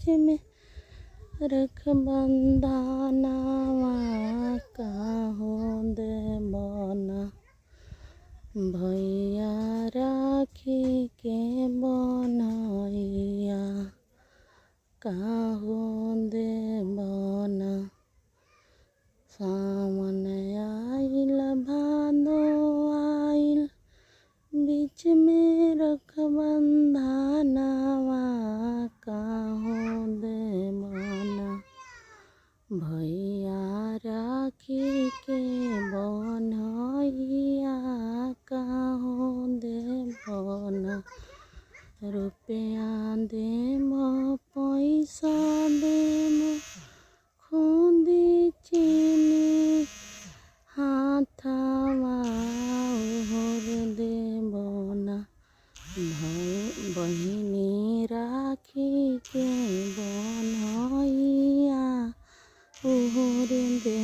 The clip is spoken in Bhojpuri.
बीच में रख बंधानावा काहू देबना भैया राखी के बनैया काहू देबना सावन आइल भादो आइल बीच में रख बंधानावा काहू देबना भैया राखी के बनैया काहू देबना रुपया देम पैसा देम खुदी चीनी हाथवा ओहर देबना बहिनी राखी के बनैया ओहर दे